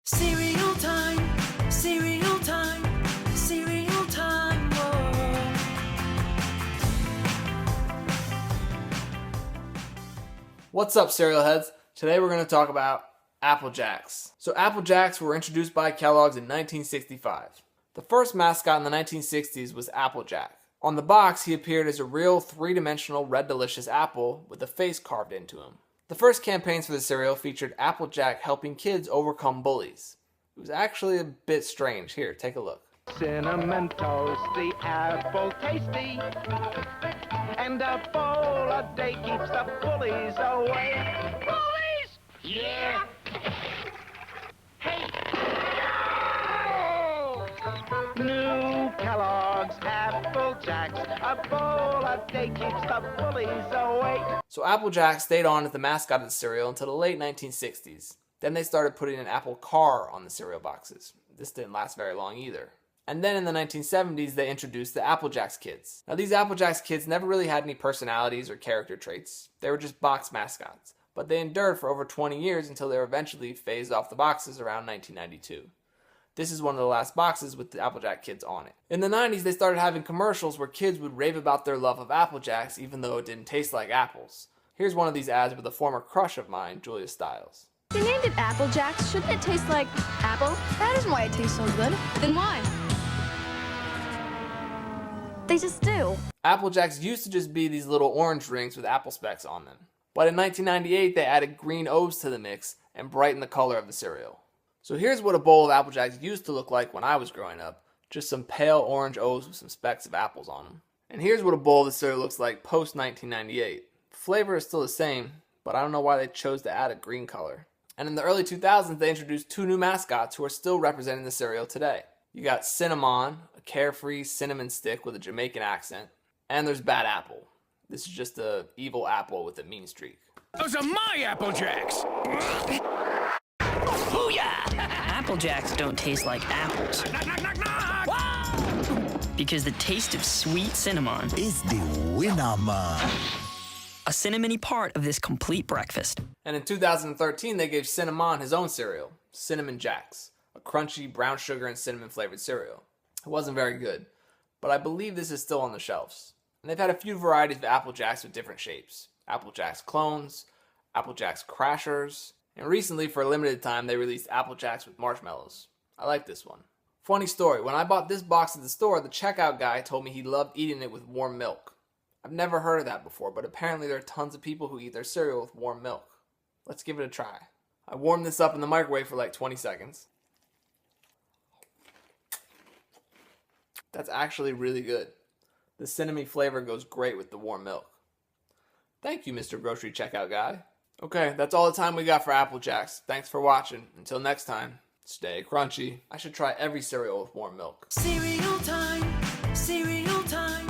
Cereal time, cereal time, cereal time, whoa. What's up, cereal heads? Today we're going to talk about Apple Jacks. So Apple Jacks were introduced by Kellogg's in 1965. The first mascot in the 1960s was Applejack. On the box, he appeared as a real three-dimensional red delicious apple with a face carved into him. The first campaigns for the cereal featured Applejack helping kids overcome bullies. It was actually a bit strange. Here, take a look. Cinnamon toast, the apple tasty, and a bowl a day keeps the bullies away. Bullies? Yeah. Hey. New Kellogg's Apple Jacks, a bowl a day keeps the bullies away. So Applejack stayed on as the mascot of the cereal until the late 1960s. Then they started putting an Apple car on the cereal boxes. This didn't last very long either. And then in the 1970s, they introduced the Applejacks kids. Now these Applejacks kids never really had any personalities or character traits. They were just box mascots. But they endured for over 20 years until they were eventually phased off the boxes around 1992. This is one of the last boxes with the Applejack kids on it. In the 90s, they started having commercials where kids would rave about their love of Applejacks even though it didn't taste like apples. Here's one of these ads with a former crush of mine, Julia Stiles. They named it Apple Jacks. Shouldn't it taste like apple? That isn't why it tastes so good. Then why? They just do. Applejacks used to just be these little orange rings with apple specks on them. But in 1998, they added green O's to the mix and brightened the color of the cereal. So here's what a bowl of Applejacks used to look like when I was growing up. Just some pale orange O's with some specks of apples on them. And here's what a bowl of the cereal looks like post 1998. The flavor is still the same, but I don't know why they chose to add a green color. And in the early 2000s, they introduced two new mascots who are still representing the cereal today. You got Cinnamon, a carefree cinnamon stick with a Jamaican accent. And there's Bad Apple. This is just an evil apple with a mean streak. Those are my Apple Jacks! Booyah! Apple Jacks don't taste like apples Knock, knock, knock, knock! because the taste of sweet cinnamon is the winner, man. a cinnamony part of this complete breakfast. And in 2013, they gave Cinnamon his own cereal, Cinnamon Jacks, a crunchy brown sugar and cinnamon flavored cereal. It wasn't very good, but I believe this is still on the shelves. And they've had a few varieties of Apple Jacks with different shapes. Apple Jacks clones, Apple Jacks crashers, and recently for a limited time they released Apple Jacks with marshmallows. I like this one. Funny story, when I bought this box at the store, the checkout guy told me he loved eating it with warm milk. I've never heard of that before, but apparently there are tons of people who eat their cereal with warm milk. Let's give it a try. I warmed this up in the microwave for like 20 seconds. That's actually really good. The cinnamon flavor goes great with the warm milk. Thank you, Mr. Grocery Checkout Guy. Okay, that's all the time we got for Apple Jacks. Thanks for watching. Until next time, stay crunchy. I should try every cereal with warm milk. Cereal time, cereal time.